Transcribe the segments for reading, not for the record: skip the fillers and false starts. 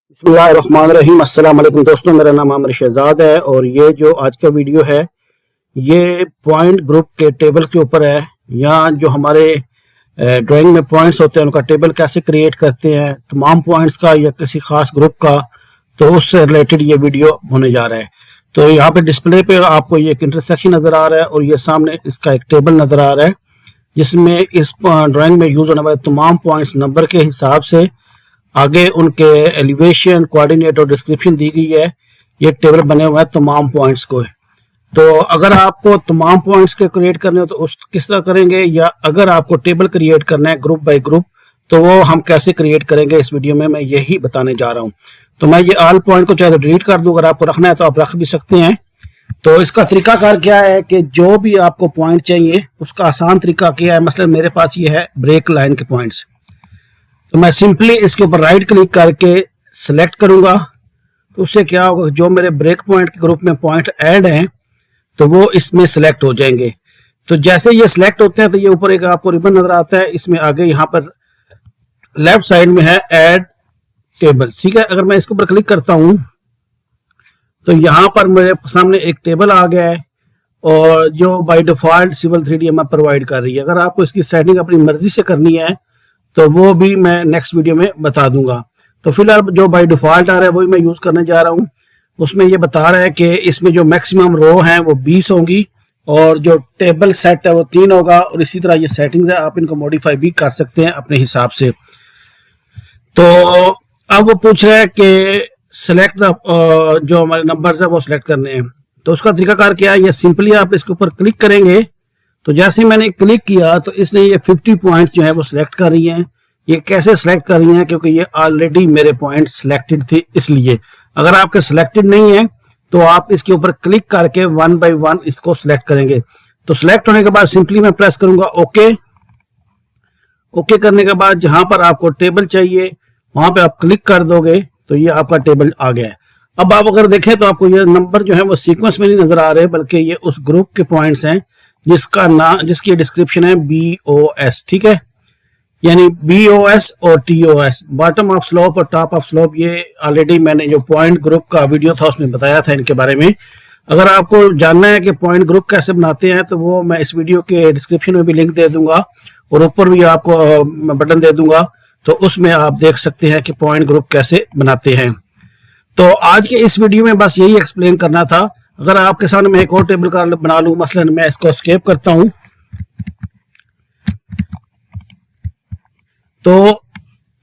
बिस्मिल्लाहिर्रहमानिर्रहीम। अस्सलाम वालेकुम दोस्तों, मेरा नाम आमिर शहजाद है और ये जो आज का वीडियो है ये पॉइंट ग्रुप के टेबल के ऊपर है। यहाँ जो हमारे ड्राइंग में पॉइंट्स होते हैं उनका टेबल कैसे क्रिएट करते हैं, तमाम पॉइंट्स का या किसी खास ग्रुप का, तो उससे रिलेटेड ये वीडियो होने जा रहा है। तो यहाँ पे डिस्प्ले पे आपको ये एक इंटरसेक्शन नजर आ रहा है और ये सामने इसका एक टेबल नजर आ रहा है जिसमें इस ड्राइंग में यूज होने वाले तमाम पॉइंट्स नंबर के हिसाब से आगे उनके एलिवेशन, कोऑर्डिनेट और डिस्क्रिप्शन दी गई है। ये टेबल बने हुए हैं तमाम पॉइंट्स को। तो अगर आपको तमाम पॉइंट्स के क्रिएट करने हो तो उस किस तरह करेंगे, या अगर आपको टेबल क्रिएट करना है ग्रुप बाय ग्रुप तो वो हम कैसे क्रिएट करेंगे, इस वीडियो में मैं यही बताने जा रहा हूँ। तो मैं ये ऑल पॉइंट को चाहे तो डिलीट कर दूं, अगर आपको रखना है तो आप रख भी सकते हैं। तो इसका तरीकाकार क्या है कि जो भी आपको पॉइंट चाहिए उसका आसान तरीका क्या है। मसलन मेरे पास ये है ब्रेक लाइन के पॉइंट्स, तो मैं सिंपली इसके ऊपर राइट क्लिक करके सिलेक्ट करूंगा। तो उससे क्या होगा, जो मेरे ब्रेक पॉइंट के ग्रुप में पॉइंट ऐड हैं तो वो इसमें सिलेक्ट हो जाएंगे। तो जैसे ये सिलेक्ट होते हैं तो ये ऊपर एक आपको रिबन नजर आता है, इसमें आगे यहाँ पर लेफ्ट साइड में है ऐड टेबल। ठीक है, अगर मैं इसके ऊपर क्लिक करता हूं तो यहाँ पर मेरे सामने एक टेबल आ गया है और जो बाय डिफॉल्ट सिविल 3D हमें प्रोवाइड कर रही है। अगर आपको इसकी सेटिंग अपनी मर्जी से करनी है तो वो भी मैं नेक्स्ट वीडियो में बता दूंगा। तो फिलहाल जो बाय डिफॉल्ट आ रहा है वही मैं यूज करने जा रहा हूँ। उसमें ये बता रहा है कि इसमें जो मैक्सिमम रो हैं वो 20 होंगी और जो टेबल सेट है वो 3 होगा, और इसी तरह ये सेटिंग्स है, आप इनको मॉडिफाई भी कर सकते हैं अपने हिसाब से। तो अब वो पूछ रहा है कि सिलेक्ट जो हमारे नंबर्स है वो सिलेक्ट करने हैं। तो उसका तरीकाकार क्या है, ये सिंपली आप इसके ऊपर क्लिक करेंगे तो जैसे ही मैंने क्लिक किया तो इसने ये 50 पॉइंट्स जो है वो सिलेक्ट कर रही हैं। ये कैसे सिलेक्ट कर रही हैं, क्योंकि ये ऑलरेडी मेरे पॉइंट सिलेक्टेड थे इसलिए। अगर आपके सिलेक्टेड नहीं है तो आप इसके ऊपर क्लिक करके 1 बाय 1 इसको सिलेक्ट करेंगे। तो सिलेक्ट होने के बाद सिंपली मैं प्रेस करूंगा ओके। ओके करने के बाद जहां पर आपको टेबल चाहिए वहां पे आप क्लिक कर दोगे तो ये आपका टेबल आ गया है। अब आप अगर देखें तो आपको ये नंबर जो है वो सीक्वेंस में नहीं नजर आ रहे, बल्कि ये उस ग्रुप के पॉइंट्स हैं जिसका नाम, जिसकी डिस्क्रिप्शन है BOS। ठीक है, यानी BOS और TOS, बॉटम ऑफ स्लोप और टॉप ऑफ स्लोप। ये ऑलरेडी मैंने जो पॉइंट ग्रुप का वीडियो था उसमें बताया था इनके बारे में। अगर आपको जानना है कि पॉइंट ग्रुप कैसे बनाते हैं तो वो मैं इस वीडियो के डिस्क्रिप्शन में भी लिंक दे दूंगा और ऊपर भी आपको बटन दे दूंगा, तो उसमें आप देख सकते हैं कि पॉइंट ग्रुप कैसे बनाते हैं। तो आज के इस वीडियो में बस यही एक्सप्लेन करना था। अगर आपके सामने मैं एक और टेबल का बना लूं, मसलन मैं इसको एस्केप करता हूं, तो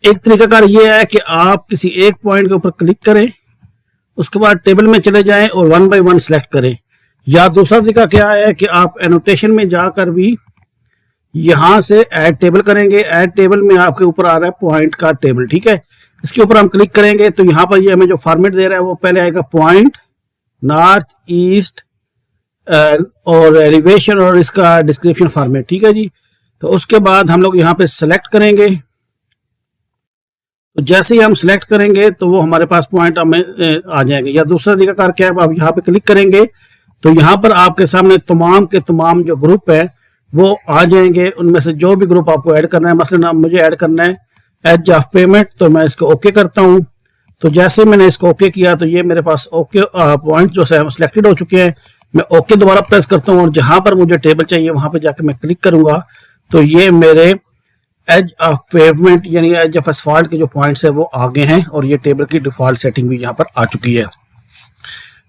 एक तरीकाकार ये है कि आप किसी एक पॉइंट के ऊपर क्लिक करें, उसके बाद टेबल में चले जाएं और 1 बाय 1 सिलेक्ट करें। या दूसरा तरीका क्या है कि आप एनोटेशन में जाकर भी यहां से ऐड टेबल करेंगे। ऐड टेबल में आपके ऊपर आ रहा है पॉइंट का टेबल। ठीक है, इसके ऊपर हम क्लिक करेंगे तो यहाँ पर ये हमें जो फॉर्मेट दे रहा है वो पहले आएगा पॉइंट, नॉर्थ, ईस्ट और एलिवेशन और इसका डिस्क्रिप्शन फॉर्मेट। ठीक है जी, तो उसके बाद हम लोग यहाँ पे सिलेक्ट करेंगे। तो जैसे ही हम सिलेक्ट करेंगे तो वो हमारे पास पॉइंट हमें आ जाएंगे। या दूसरा तरीका क्या है, आप यहाँ पे क्लिक करेंगे तो यहाँ पर आपके सामने तमाम के तमाम जो ग्रुप है वो आ जाएंगे। उनमें से जो भी ग्रुप आपको ऐड करना है, मसलन मुझे ऐड करना है एज ऑफ पेमेंट, तो मैं इसको ओके करता हूँ। तो जैसे मैंने इसको ओके किया तो ये मेरे पास ओके पॉइंट जो है सिलेक्टेड हो चुके हैं। मैं ओके दोबारा प्रेस करता हूँ और जहां पर मुझे टेबल चाहिए वहां पर जाकर मैं क्लिक करूंगा तो ये मेरे एज ऑफ पेवमेंट यानी एज ऑफ एस्फाल्ट के जो पॉइंट्स है वो आगे हैं और ये टेबल की डिफॉल्ट सेटिंग भी यहाँ पर आ चुकी है।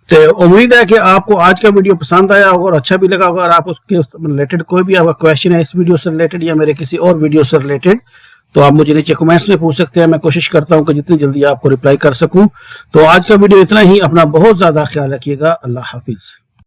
तो उम्मीद है कि आपको आज का वीडियो पसंद आया होगा और अच्छा भी लगा होगा। अगर आप उसके रिलेटेड कोई भी आपका क्वेश्चन है इस वीडियो से रिलेटेड या मेरे किसी और वीडियो से रिलेटेड, तो आप मुझे नीचे कमेंट्स में पूछ सकते हैं। मैं कोशिश करता हूं कि जितनी जल्दी आपको रिप्लाई कर सकूं। तो आज का वीडियो इतना ही। अपना बहुत ज्यादा ख्याल रखिएगा। अल्लाह हाफिज।